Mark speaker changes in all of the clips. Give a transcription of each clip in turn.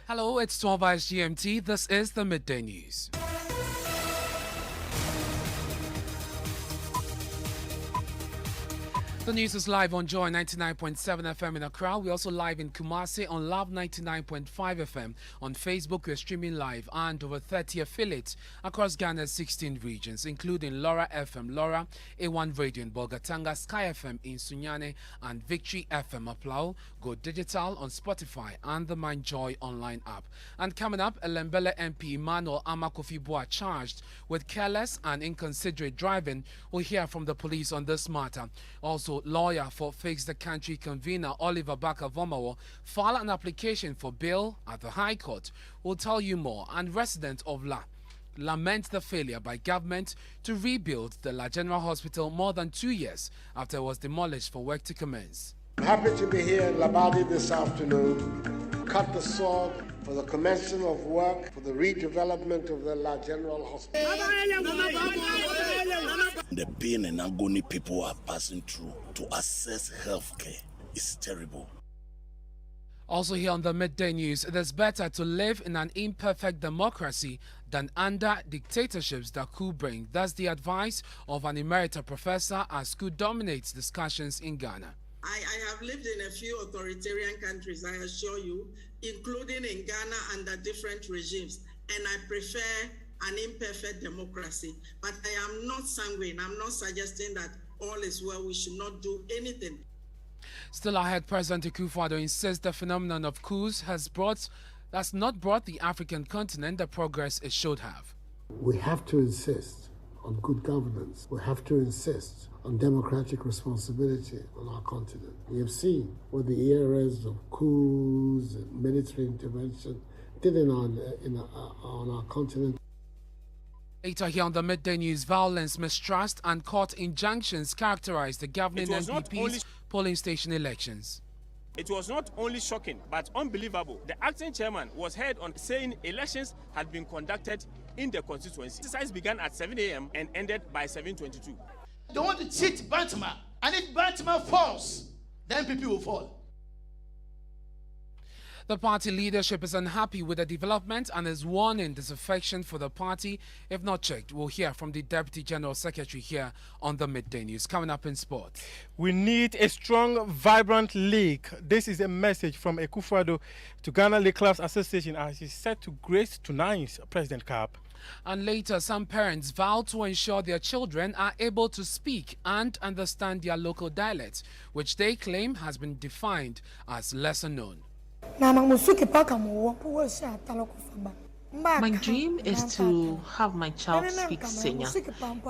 Speaker 1: Hello, it's 12 hours GMT. This is the Midday News. The news is live on Joy99.7 FM in Accra. We're also live in Kumasi on Love 99.5 FM. On Facebook, we're streaming live and over 30 affiliates across Ghana's 16 regions, including Laura FM, Laura, A1 Radio in Bolgatanga, Sky FM in Sunyane, and Victory FM Aplau. Go digital on Spotify and the MindJoy online app. And coming up, Elembele MP Manu Amakofibua charged with careless and inconsiderate driving. We'll hear from the police on this matter. Also, lawyer for Fix the Country convener Oliver Baka-Vomawo filed an application for bail at the High Court. We'll tell you more. And residents of lament the failure by government to rebuild the La General Hospital more than 2 years after it was demolished for work to commence.
Speaker 2: I'm happy to be here in Labadi this afternoon, cut the sword for the commencement of work for the redevelopment of the La General Hospital.
Speaker 3: The pain and agony people are passing through to access health care is terrible.
Speaker 1: Also here on the Midday News, it is better to live in an imperfect democracy than under dictatorships that could bring. That's the advice of an emerita professor as coup dominates discussions in Ghana.
Speaker 4: I have lived in a few authoritarian countries, I assure you, including in Ghana under different regimes, and I prefer an imperfect democracy. But I am not sanguine. I'm not suggesting that all is well. We should not do anything.
Speaker 1: Still ahead, President Akufo-Addo insists the phenomenon of coups has not brought the African continent the progress it should have.
Speaker 2: We have to insist on good governance. We have to insist on democratic responsibility on our continent. We have seen what the eras of coups and military intervention did on our continent.
Speaker 1: Later here on the Midday News, violence, mistrust and court injunctions characterized the governing NPP's polling station elections.
Speaker 5: It was not only shocking but unbelievable. The acting chairman was heard on saying elections had been conducted in the constituency. The exercise began at 7 a.m. and ended by 7:22.
Speaker 6: They want to cheat Bantama, and if Bantama falls, then people will fall.
Speaker 1: The party leadership is unhappy with the development and is warning disaffection for the party if not checked. We'll hear from the Deputy General Secretary here on the Midday News. Coming up in sport.
Speaker 7: We need a strong, vibrant league. This is a message from Akufo-Addo to Ghana League Clubs Association as he set to grace tonight's President Cup.
Speaker 1: And later, some parents vow to ensure their children are able to speak and understand their local dialect, which they claim has been defined as lesser known.
Speaker 8: My dream is to have my child speak Senya.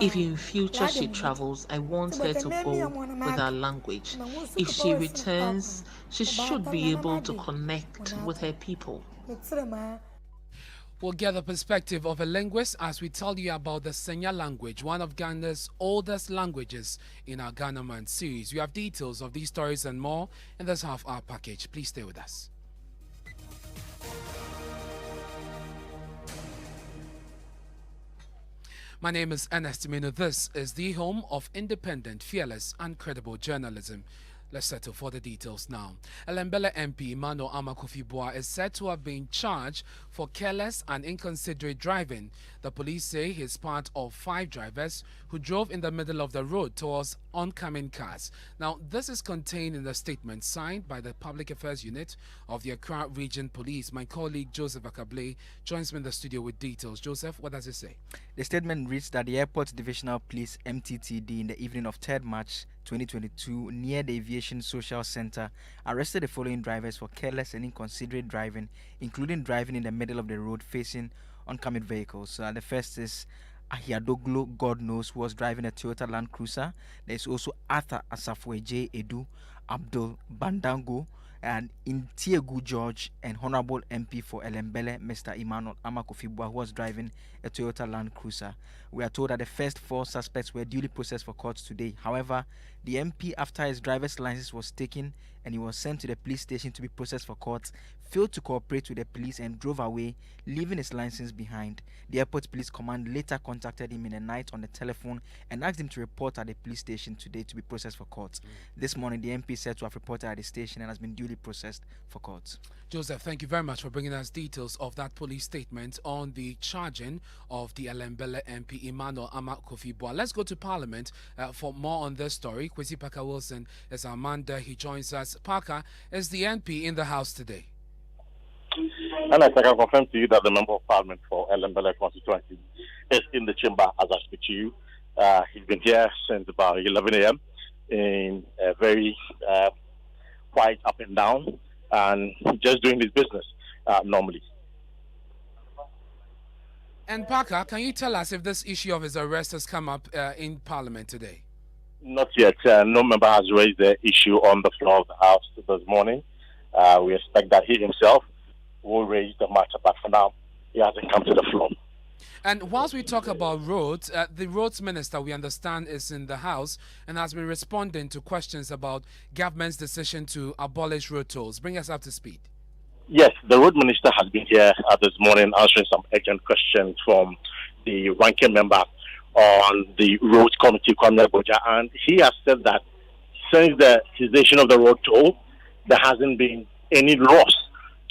Speaker 8: If in future she travels, I want her to go with our language. If she returns, she should be able to connect with her people.
Speaker 1: We'll get the perspective of a linguist as we tell you about the Senya language, one of Ghana's oldest languages in our Ghana Man series. We have details of these stories and more in this half-hour package. Please stay with us. My name is Ernest. This is the home of independent, fearless and credible journalism. Let's settle for the details now. Elembele MP Manu Amakofibua is said to have been charged for careless and inconsiderate driving. The police say he's part of 5 drivers who drove in the middle of the road towards oncoming cars. Now, this is contained in the statement signed by the Public Affairs Unit of the Accra Region Police. My colleague Joseph Akable joins me in the studio with details. Joseph, what does it say?
Speaker 9: The statement reads that the Airport Divisional Police MTTD in the evening of 3rd March 2022 near the Aviation Social Center arrested the following drivers for careless and inconsiderate driving, including driving in the middle of the road facing oncoming vehicles. The first is Ahiadoglo God Knows, who was driving a Toyota Land Cruiser. There is also Arthur Asafwe J. Edu, Abdul Bandango, and Intiegu George, and Honorable MP for Elembele, Mr. Emmanuel Amakofibua, who was driving a Toyota Land Cruiser. We are told that the first 4 suspects were duly processed for court today. However, The MP, after his driver's license was taken and he was sent to the police station to be processed for court, failed to cooperate with the police and drove away, leaving his license behind. The airport police command later contacted him in the night on the telephone and asked him to report at the police station today to be processed for court. This morning, the MP said to have reported at the station and has been duly processed for court.
Speaker 1: Joseph, thank you very much for bringing us details of that police statement on the charging of the Elembele MP Emmanuel Amak Kofi-Boa. Let's go to Parliament for more on this story. Kwesi Parker Wilson is our man there. He joins us. Parker is the MP in the House today.
Speaker 10: And I can confirm to you that the Member of Parliament for Elembele constituency is in the chamber as I speak to you. He's been here since about 11 a.m. in a very quiet up and down and just doing his business normally.
Speaker 1: And Parker, can you tell us if this issue of his arrest has come up in Parliament today?
Speaker 10: Not yet. No member has raised the issue on the floor of the House this morning. We expect that he himself will raise the matter, but for now, he hasn't come to the floor.
Speaker 1: And whilst we talk about roads, the roads minister, we understand, is in the House and has been responding to questions about government's decision to abolish road tolls. Bring us up to speed.
Speaker 10: Yes, the road minister has been here this morning answering some urgent questions from the ranking member on the roads committee, Kwame Boja, and he has said that since the cessation of the road toll, there hasn't been any loss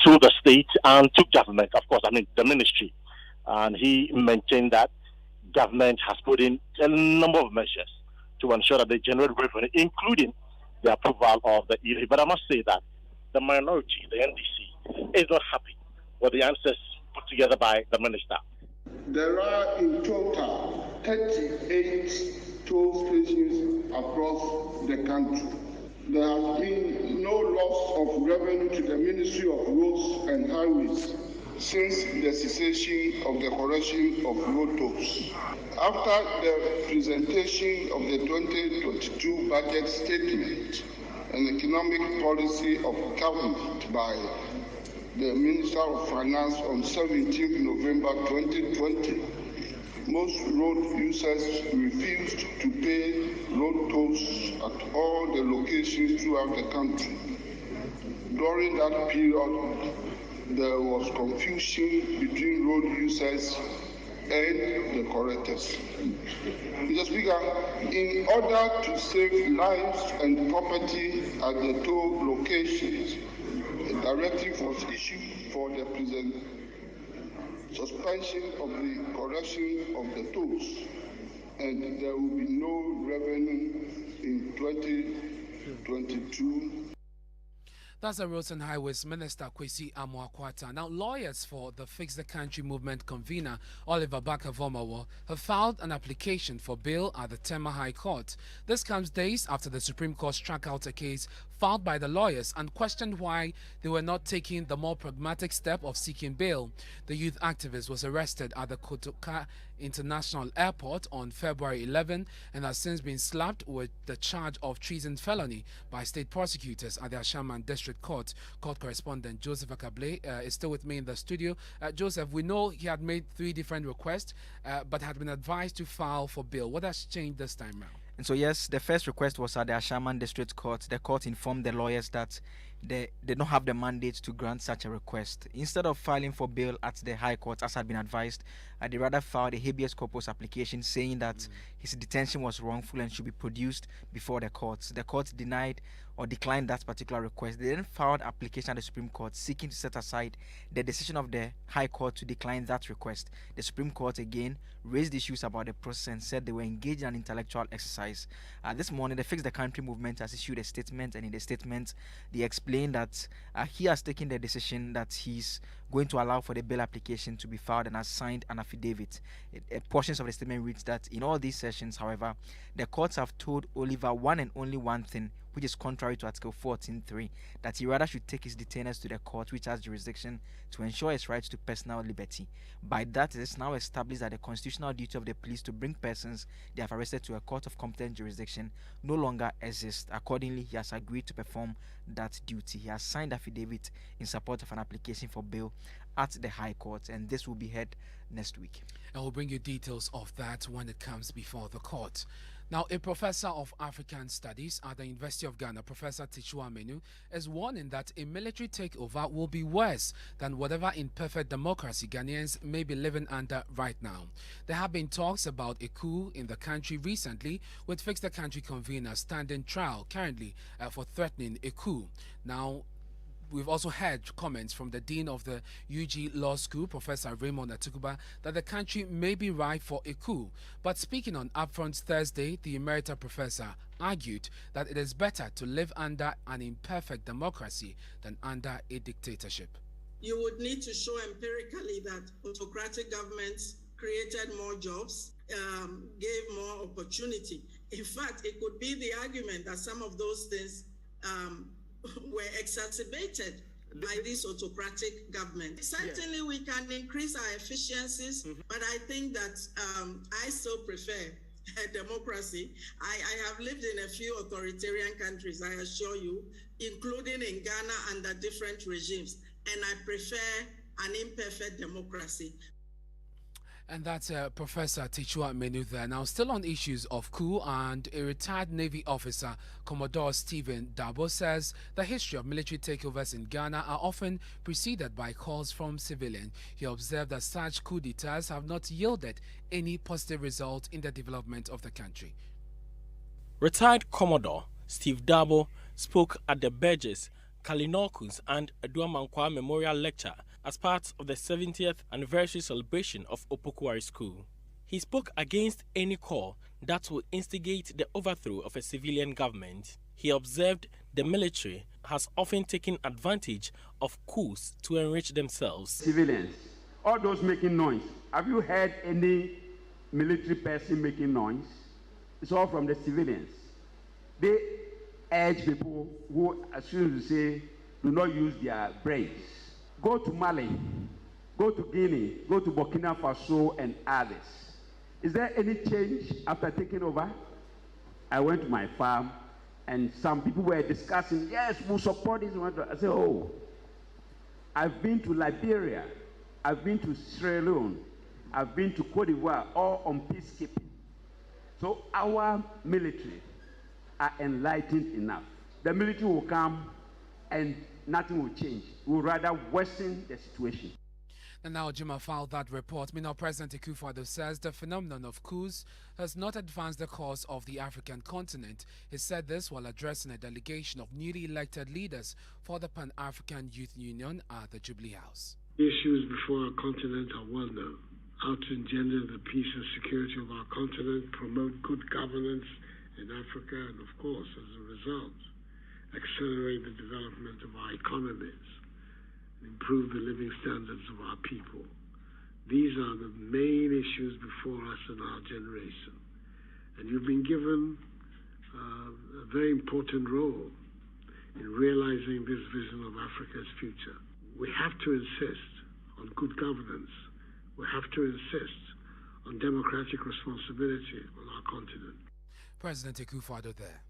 Speaker 10: to the state and to government, of course, the ministry. And he maintained that government has put in a number of measures to ensure that they generate revenue, including the approval of the ERA. But I must say that the minority, the NDC, is not happy with the answers put together by the minister.
Speaker 11: There are in total 38 toll stations across the country. There has been no loss of revenue to the Ministry of Roads and Highways since the cessation of the correction of road tolls. After the presentation of the 2022 budget statement and economic policy of government by the Minister of Finance on 17th November 2020, most road users refused to pay road tolls at all the locations throughout the country. During that period, there was confusion between road users and the correctors. Mr. Speaker, in order to save lives and property at the toll locations, a directive was issued for the present suspension of the correction of the tolls, and there will be no revenue in 2022.
Speaker 1: That's the Roads and Highways Minister, Kwesi Amoakwata. Now, lawyers for the Fix the Country movement convener, Oliver Barker-Vormawor, have filed an application for bail at the Tema High Court. This comes days after the Supreme Court struck out a case filed by the lawyers and questioned why they were not taking the more pragmatic step of seeking bail. The youth activist was arrested at the Kotoka International Airport on February 11 and has since been slapped with the charge of treason felony by state prosecutors at the Ashaman District Court. Court correspondent Joseph Akable is still with me in the studio. Joseph, we know he had made 3 different requests but had been advised to file for bail. What has changed this time around?
Speaker 9: And so, yes, the first request was at the Ashaman District Court. The court informed the lawyers that they don't have the mandate to grant such a request. Instead of filing for bail at the High Court, as had been advised, they rather filed a habeas corpus application saying that his detention was wrongful and should be produced before the courts. The court denied or declined that particular request. They then filed an application at the Supreme Court seeking to set aside the decision of the High Court to decline that request. The Supreme Court again raised issues about the process and said they were engaged in an intellectual exercise. This morning, the Fix the Country movement has issued a statement, and in the statement, they explained that he has taken the decision that he's going to allow for the bail application to be filed and has signed an affidavit. Portions of the statement reads that in all these sessions, however, the courts have told Oliver one and only one thing, which is contrary to Article 14.3, that he rather should take his detainers to the court, which has jurisdiction to ensure his rights to personal liberty. By that, it is now established that the constitutional duty of the police to bring persons they have arrested to a court of competent jurisdiction no longer exists. Accordingly, he has agreed to perform that duty. He has signed affidavit in support of an application for bail at the High Court, and this will be heard next week.
Speaker 1: And we'll bring you details of that when it comes before the court. Now, a professor of African Studies at the University of Ghana, Professor Manu, is warning that a military takeover will be worse than whatever imperfect democracy Ghanaians may be living under right now. There have been talks about a coup in the country recently, with Fix the Country convener standing trial currently for threatening a coup. Now, we've also heard comments from the Dean of the UG Law School, Professor Raymond Atukuba, that the country may be ripe for a coup. But speaking on Upfront Thursday, the Emerita Professor argued that it is better to live under an imperfect democracy than under a dictatorship.
Speaker 4: You would need to show empirically that autocratic governments created more jobs, gave more opportunity. In fact, it could be the argument that some of those things were exacerbated by this autocratic government. Certainly, we can increase our efficiencies, but I think that I still prefer democracy. I have lived in a few authoritarian countries, I assure you, including in Ghana under different regimes, and I prefer an imperfect democracy.
Speaker 1: And that's Professor Manu there. Now, still on issues of coup, and a retired Navy officer, Commodore Stephen Dabo, says the history of military takeovers in Ghana are often preceded by calls from civilians. He observed that such coup d'etats have not yielded any positive result in the development of the country.
Speaker 12: Retired Commodore Steve Dabo spoke at the Burgess, Kalinokus and Aduamankwa Memorial Lecture as part of the 70th anniversary celebration of Opokuwari's coup. He spoke against any call that will instigate the overthrow of a civilian government. He observed the military has often taken advantage of coups to enrich themselves.
Speaker 13: Civilians, all those making noise, have you heard any military person making noise? It's all from the civilians. They urge people who, as soon as you say, do not use their brains. Go to Mali, go to Guinea, go to Burkina Faso and others. Is there any change after taking over? I went to my farm and some people were discussing, yes, we'll support this. I said, oh, I've been to Liberia, I've been to Sierra Leone, I've been to Cote d'Ivoire, all on peacekeeping. So our military are enlightened enough. The military will come and nothing will change. We will rather worsen the situation.
Speaker 1: And now Jima filed that report. Meanwhile, President Akufo-Addo says the phenomenon of coups has not advanced the cause of the African continent. He said this while addressing a delegation of newly elected leaders for the Pan-African Youth Union at the Jubilee House.
Speaker 2: The issues before our continent are well known. How to engender the peace and security of our continent, promote good governance in Africa, and of course, as a result, accelerate the development of our economies, improve the living standards of our people. These are the main issues before us in our generation. And you've been given a very important role in realizing this vision of Africa's future. We have to insist on good governance. We have to insist on democratic responsibility on our continent.
Speaker 1: President Akufo-Addo there.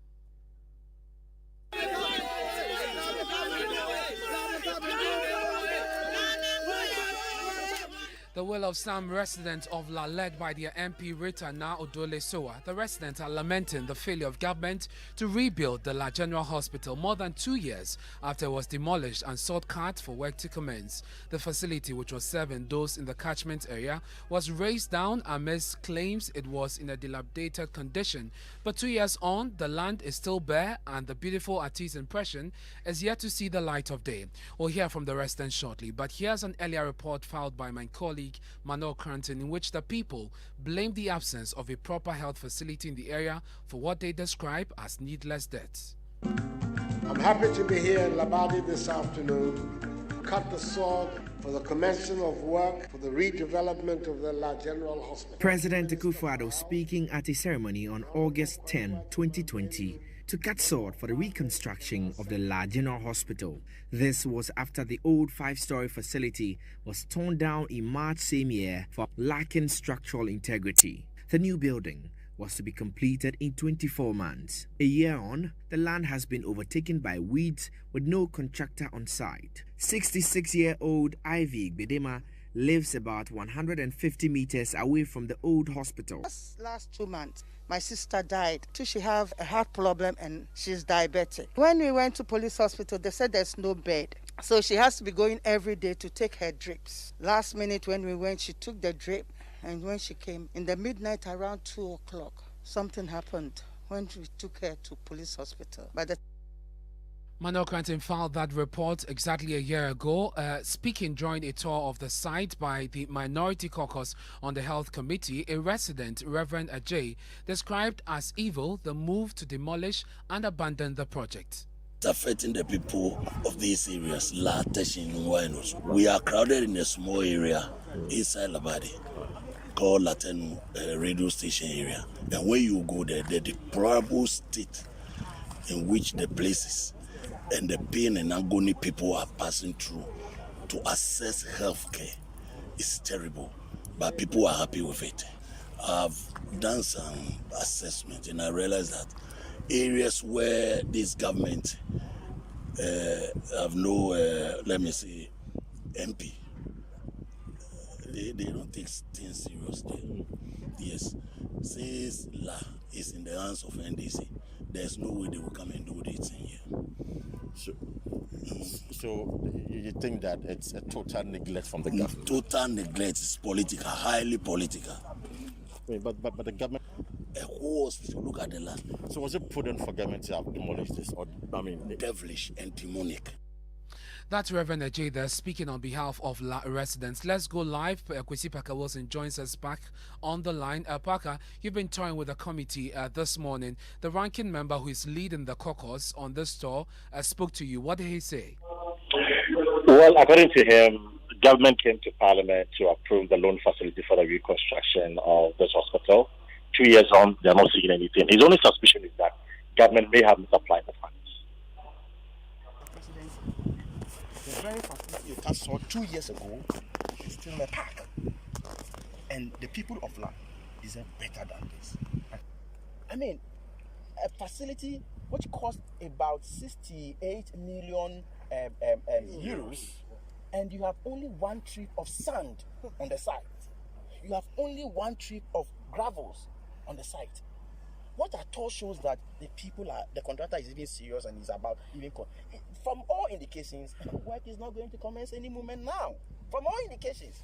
Speaker 1: The will of some residents of La, led by their MP Rita Na Odole Soa, the residents are lamenting the failure of government to rebuild the La General Hospital more than 2 years after it was demolished and sought carts for work to commence. The facility, which was serving those in the catchment area, was razed down amidst claims it was in a dilapidated condition. But 2 years on, the land is still bare and the beautiful artist's impression is yet to see the light of day. We'll hear from the residents shortly, but here's an earlier report filed by my colleague Manu, in which the people blame the absence of a proper health facility in the area for what they describe as needless deaths.
Speaker 2: I'm happy to be here in Labadi this afternoon to cut the sword for the commencement of work for the redevelopment of the La General Hospital.
Speaker 14: President Akufo-Addo speaking at a ceremony on August 10, 2020, to cut sword for the reconstruction of the La General Hospital. This was after the old 5-story facility was torn down in March same year for lacking structural integrity. The new building was to be completed in 24 months. A year on, the land has been overtaken by weeds with no contractor on site. 66-year-old Ivy Bedema lives about 150 meters away from the old hospital.
Speaker 15: Last 2 months, my sister died. She have a heart problem and she's diabetic. When we went to police hospital, they said there's no bed. So she has to be going every day to take her drips. Last minute when we went, she took the drip. And when she came in the midnight around 2 o'clock, something happened when we took her to police hospital.
Speaker 1: Manu filed that report exactly a year ago. Speaking during a tour of the site by the Minority Caucus on the Health Committee, a resident, Reverend Ajay, described as evil the move to demolish and abandon the project.
Speaker 3: It's affecting the people of these areas. We are crowded in a small area inside Labadi called Latin radio station area. And when you go there, the deplorable state in which the places and the pain and agony people are passing through to access healthcare is terrible, but people are happy with it. I've done some assessment and I realized that areas where this government have no, let me say, MP, they don't take things seriously. Yes, since La is in the hands of NDC, there's no way they will come and do this in here.
Speaker 16: So you think that it's a total neglect from the government?
Speaker 3: Total neglect is political, highly political.
Speaker 16: But the government...
Speaker 3: A whole hospital, look at the land.
Speaker 16: So was it prudent for government to have demolished this? Or,
Speaker 3: devilish and demonic.
Speaker 1: That's Reverend Ajay there speaking on behalf of residents. Let's go live. Kwesi Parker Wilson joins us back on the line. Parker, you've been touring with the committee this morning. The ranking member who is leading the caucus on this tour spoke to you. What did he say?
Speaker 10: Well, according to him, government came to Parliament to approve the loan facility for the reconstruction of this hospital. 2 years on, they're not seeing anything. His only suspicion is that government may have misapplied the funds.
Speaker 17: The very facility that saw 2 years ago is still a park. And the people of land deserve better than this. I mean, a facility which cost about 68 million euros, and you have only one trip of sand on the site. You have only one trip of gravels on the site. What at all shows that the contractor is even serious and is about even. From all indications, work is not going to commence any moment now. From all indications.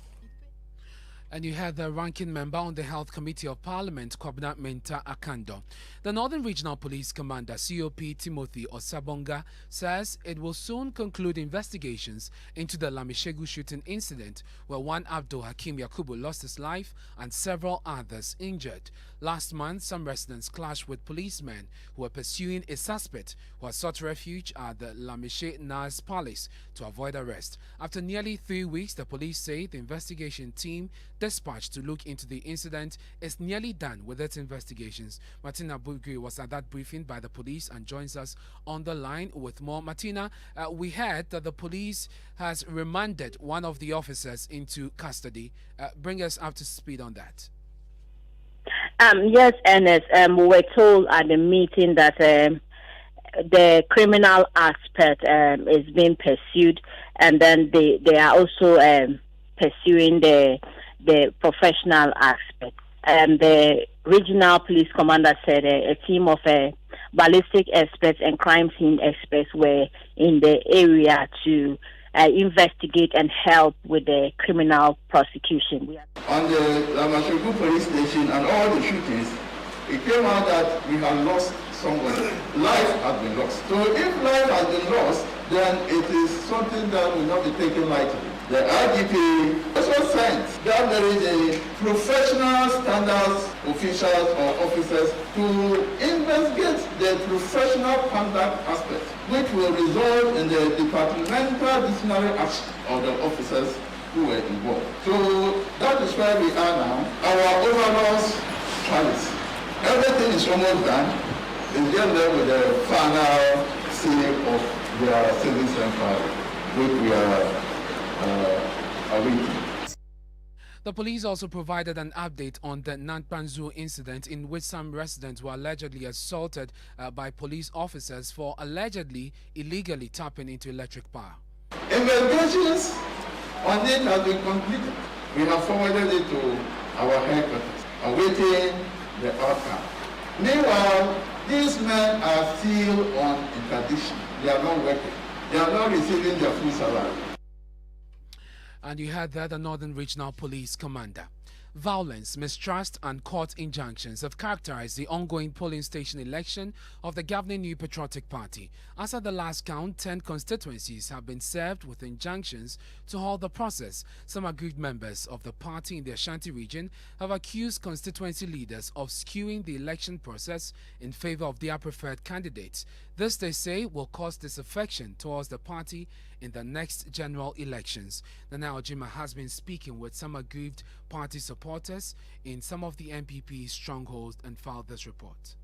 Speaker 1: And you had the ranking member on the Health Committee of Parliament, Kwabena Menta Akando. The Northern Regional Police Commander, COP Timothy Osabonga, says it will soon conclude investigations into the Lamishegu shooting incident where one Abdul Hakim Yakubu lost his life and several others injured. Last month, some residents clashed with policemen who were pursuing a suspect who had sought refuge at the Lamishe Nas Palace to avoid arrest. After nearly 3 weeks, the police say the investigation team dispatched to look into the incident is nearly done with its investigations. Martina Bugri was at that briefing by the police and joins us on the line with more. Martina, we heard that the police has remanded one of the officers into custody. Bring us up to speed on that.
Speaker 18: Yes, Ernest. We were told at the meeting that the criminal aspect is being pursued, and then they are also pursuing the professional aspect. The regional police commander said a team of ballistic experts and crime scene experts were in the area to investigate and help with the criminal prosecution.
Speaker 11: On the Lamashegu police station and all the shootings, it came out that we had lost somebody. Life has been lost. So if life has been lost, then it is something that will not be taken lightly. The IGP also sent that there is a professional standards officials or officers to investigate the professional conduct aspect, which will result in the departmental disciplinary action of the officers who were involved. So that is where we are now. Our overall policy. Everything is almost done. It's just there with the final seal of their civil inquiry, which we are
Speaker 1: The police also provided an update on the Nantpanzu incident in which some residents were allegedly assaulted by police officers for allegedly illegally tapping into electric power.
Speaker 11: Investigations
Speaker 19: on it has been completed. We have forwarded it to our headquarters, awaiting the outcome. Meanwhile, these men are still on interdiction. They are not working. They are not receiving their full salary.
Speaker 1: And you heard that the Northern Regional Police Commander. Violence, mistrust and court injunctions have characterized the ongoing polling station election of the governing New Patriotic Party. As at the last count, 10 constituencies have been served with injunctions to halt the process. Some aggrieved members of the party in the Ashanti region have accused constituency leaders of skewing the election process in favor of their preferred candidates. This, they say, will cause disaffection towards the party in the next general elections. Nana Ojima has been speaking with some aggrieved party supporters in some of the NPP strongholds and filed this report.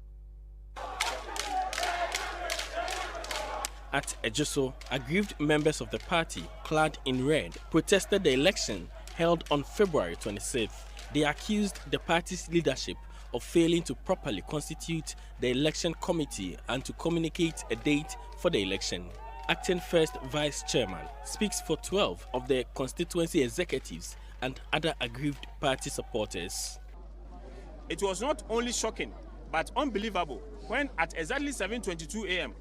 Speaker 12: At Ejiso, aggrieved members of the party, clad in red, protested the election held on February 26th. They accused the party's leadership of failing to properly constitute the election committee and to communicate a date for the election. Acting First Vice Chairman speaks for 12 of the constituency executives and other aggrieved party supporters.
Speaker 5: It was not only shocking but unbelievable when at exactly 7:22 a.m.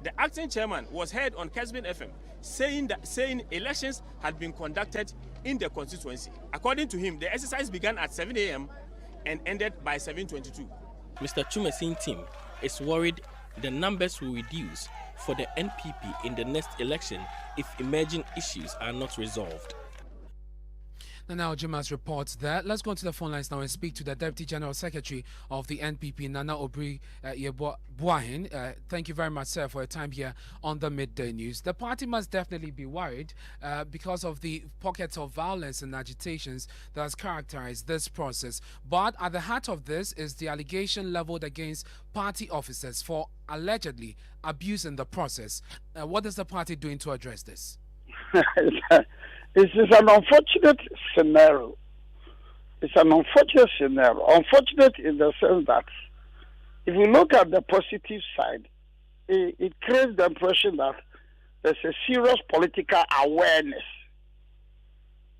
Speaker 5: the acting chairman was heard on Kesbin FM saying elections had been conducted in the constituency. According to him, the exercise began at 7 a.m. and ended by 7:22.
Speaker 12: Mr. Chumesin's team is worried the numbers will reduce for the NPP in the next election if emerging issues are not resolved.
Speaker 1: Nana Ojima's reports there. Let's go to the phone lines now and speak to the Deputy General Secretary of the NPP, Nana Obri Buahin. Thank you very much, sir, for your time here on the Midday News. The party must definitely be worried because of the pockets of violence and agitations that has characterized this process. But at the heart of this is the allegation leveled against party officers for allegedly abusing the process. What is the party doing to address this?
Speaker 20: This is an unfortunate scenario. It's an unfortunate scenario. Unfortunate in the sense that if you look at the positive side, it creates the impression that there's a serious political awareness.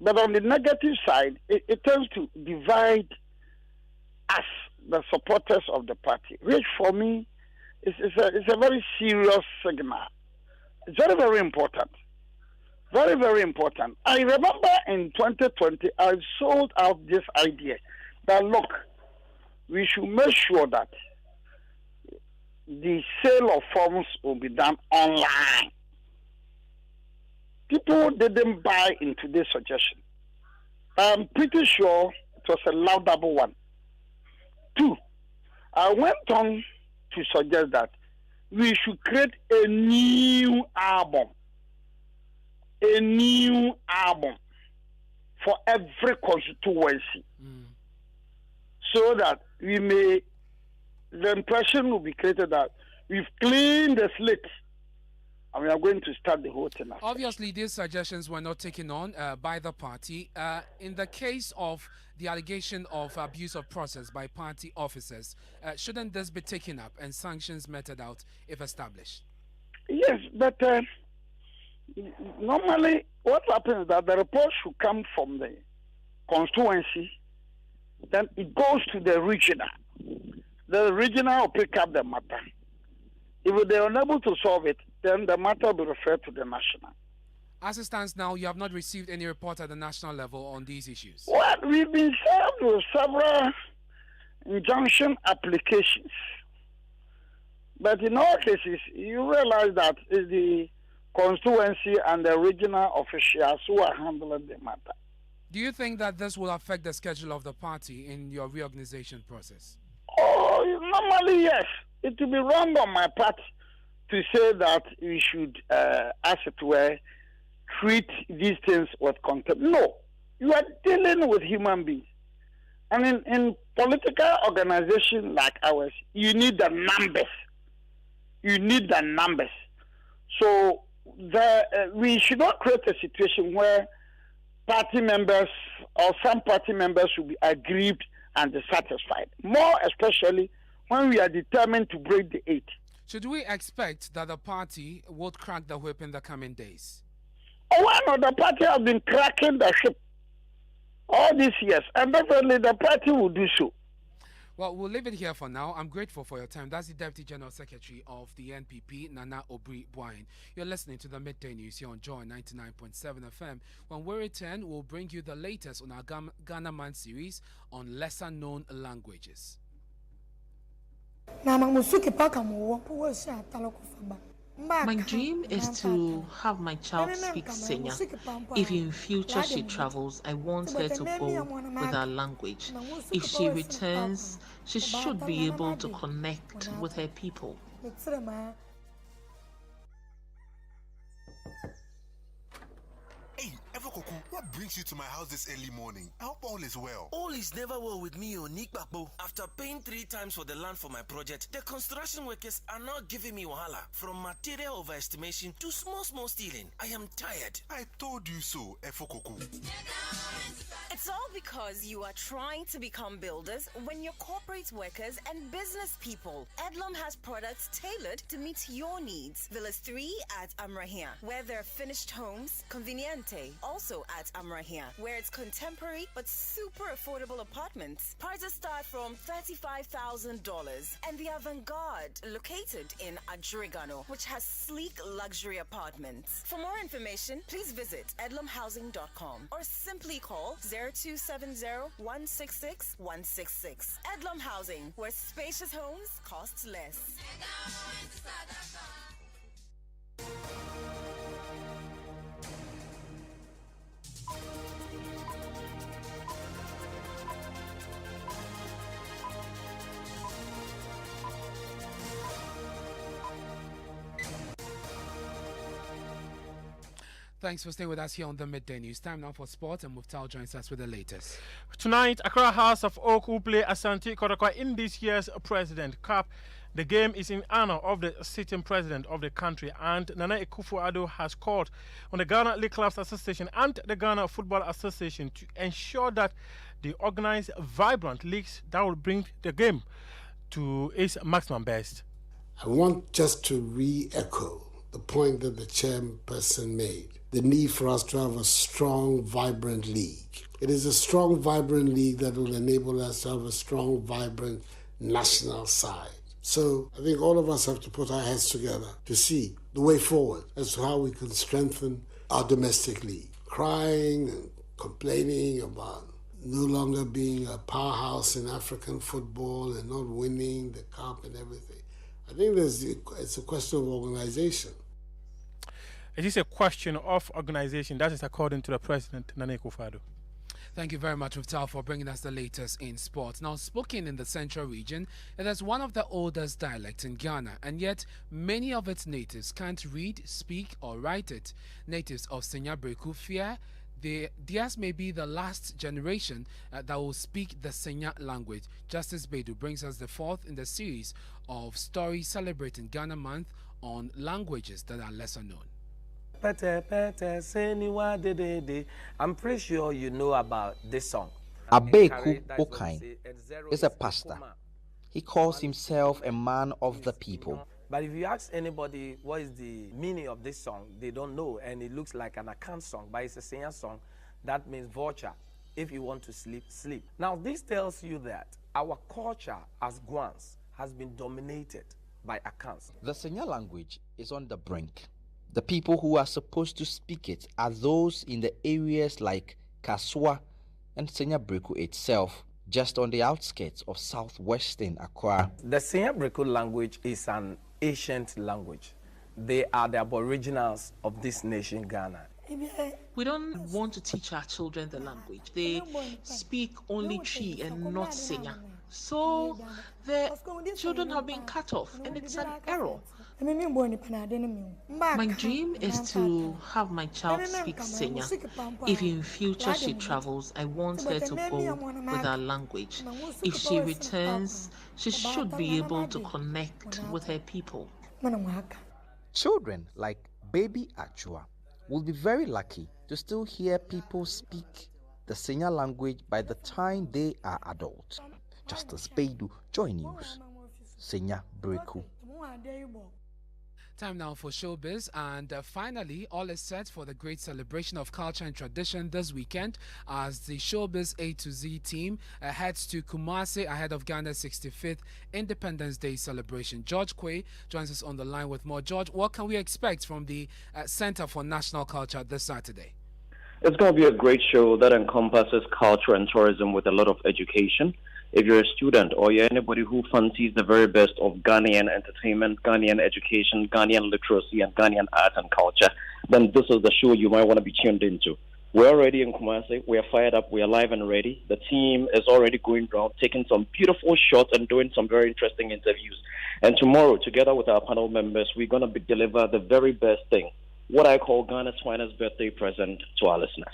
Speaker 20: But on the negative side, it tends to divide us, the supporters of the party, which for me is a very serious signal. It's very, very important. Very, very important. I remember in 2020, I sold out this idea that, look, we should make sure that the sale of forms will be done online. People didn't buy into this suggestion. I'm pretty sure it was a laudable one. 2, I went on to suggest that we should create a new album. A new album for every constituency, so that the impression will be created that we've cleaned the slate and we are going to start the whole thing.
Speaker 1: Obviously, these suggestions were not taken on by the party. In the case of the allegation of abuse of process by party officers, shouldn't this be taken up and sanctions meted out if established?
Speaker 20: Yes, but normally what happens is that the report should come from the constituency, then it goes to the regional. The regional will pick up the matter. If they are unable to solve it, then the matter will be referred to the national.
Speaker 1: As it stands now, you have not received any report at the national level on these issues?
Speaker 20: Well, we've been served with several injunction applications. But in all cases, you realize that it's the constituency and the regional officials who are handling the matter.
Speaker 1: Do you think that this will affect the schedule of the party in your reorganization process?
Speaker 20: Oh, normally, yes. It would be wrong on my part to say that we should, as it were, treat these things with contempt. No. You are dealing with human beings. And in political organization like ours, you need the numbers. You need the numbers. So we should not create a situation where party members or some party members will be aggrieved and dissatisfied. More especially when we are determined to break the 8.
Speaker 1: Should we expect that the party would crack the whip in the coming days?
Speaker 20: Oh, why the party has been cracking the ship all these years, and definitely the party will do so.
Speaker 1: Well, we'll leave it here for now. I'm grateful for your time. That's the Deputy General Secretary of the NPP, Nana Obri Bwine. You're listening to the Midday News here on Joy 99.7 FM. When we return, we'll bring you the latest on our Ghana Man series on lesser-known languages.
Speaker 8: My dream is to have my child speak Senya. If in future she travels, I want her to go with our language. If she returns, she should be able to connect with her people.
Speaker 21: Hey, Evokoko, what brings you to my house this early morning? I hope all is well.
Speaker 22: All is never well with me, Onikbakbo. After paying 3 times for the land for my project, the construction workers are now giving me wahala. From material overestimation to small stealing. I am tired.
Speaker 21: I told you so, Evokoko.
Speaker 23: It's all because you are trying to become builders when you're corporate workers and business people. Edlum has products tailored to meet your needs. Villas 3 at Amrahia, where there are finished homes, convenient. Also at Amrahia, where it's contemporary but super affordable apartments. Prices start from $35,000. And the Avant-Garde, located in Adjurigano, which has sleek luxury apartments. For more information, please visit edlumhousing.com or simply call 0270-166-166. Edlum Housing, where spacious homes cost less.
Speaker 1: Thanks for staying with us here on the Midday News. Time now for sports, and Muftal joins us with the latest.
Speaker 7: Tonight, Accra House of Oak will play Asante Kotoko in this year's President Cup. The game is in honor of the sitting president of the country, and Nana Akufo-Addo has called on the Ghana League Clubs Association and the Ghana Football Association to ensure that they organize vibrant leagues that will bring the game to its maximum best.
Speaker 2: I want just to re-echo the point that the chairperson made. The need for us to have a strong, vibrant league. It is a strong, vibrant league that will enable us to have a strong, vibrant national side. So I think all of us have to put our heads together to see the way forward as to how we can strengthen our domestic league. Crying and complaining about no longer being a powerhouse in African football and not winning the cup and everything. I think it's a question of organization.
Speaker 7: It is a question of organization. That is according to the president, Nana Akufo-Addo.
Speaker 1: Thank you very much, Muftal, for bringing us the latest in sports. Now, spoken in the central region, it is one of the oldest dialects in Ghana, and yet many of its natives can't read, speak, or write it. Natives of Senya Breku fear theirs may be the last generation that will speak the Senya language. Justice Bedu brings us the fourth in the series of stories celebrating Ghana Month on languages that are lesser known.
Speaker 24: I'm pretty sure you know about this song.
Speaker 25: Abeku Okain is a pastor. He calls himself a man of the people.
Speaker 24: But if you ask anybody what is the meaning of this song, they don't know, and it looks like an Akan song, but it's a Senya song. That means vulture. If you want to sleep, sleep. Now, this tells you that our culture as Guans has been dominated by Akans.
Speaker 25: The Senya language is on the brink. The people who are supposed to speak it are those in the areas like Kaswa and Senya Breku itself, just on the outskirts of southwestern Accra.
Speaker 24: The Senya Breku language is an ancient language. They are the aboriginals of this nation, Ghana.
Speaker 8: We don't want to teach our children the language. They speak only Chi and not Senya. So the children have been cut off, and it's an error. My dream is to have my child speak Senya. If in future she travels, I want her to go with our language. If she returns, she should be able to connect with her people.
Speaker 25: Children like baby Achua will be very lucky to still hear people speak the Senya language by the time they are adults. Justice Bedu, Joy News, Senya Breku.
Speaker 1: Time now for showbiz, and finally, all is set for the great celebration of culture and tradition this weekend as the showbiz A to Z team heads to Kumasi ahead of Ghana's 65th Independence Day celebration. George Quay joins us on the line with more. George, what can we expect from the Center for National Culture this Saturday?
Speaker 4: It's going to be a great show that encompasses culture and tourism with a lot of education. If you're a student or you're anybody who fancies the very best of Ghanaian entertainment, Ghanaian education, Ghanaian literacy, and Ghanaian art and culture, then this is the show you might want to be tuned into. We're already in Kumasi. We're fired up. We're live and ready. The team is already going around, taking some beautiful shots and doing some very interesting interviews. And tomorrow, together with our panel members, we're going to deliver the very best thing, what I call Ghana's finest birthday present to our listeners.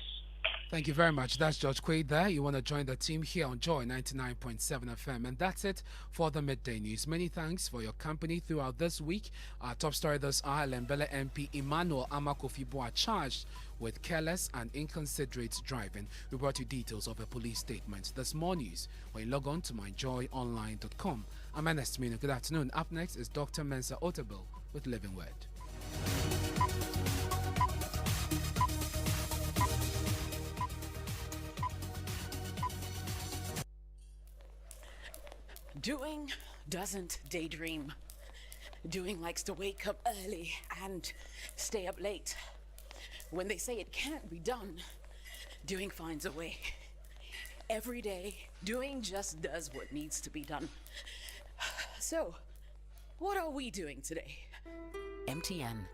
Speaker 1: Thank you very much. That's George Quaid there. You want to join the team here on Joy 99.7 FM. And that's it for the Midday News. Many thanks for your company throughout this week. Our top story this hour, Lembele MP Emmanuel Amakofibo are charged with careless and inconsiderate driving. We brought you details of a police statement. There's more news when you log on to myjoyonline.com. I'm Ernest. Good afternoon. Up next is Dr. Mensa Otabil with Living Word.
Speaker 6: Doing doesn't daydream. Doing likes to wake up early and stay up late. When they say it can't be done, Doing finds a way. Every day, Doing just does what needs to be done. So, what are we doing today?
Speaker 9: MTN.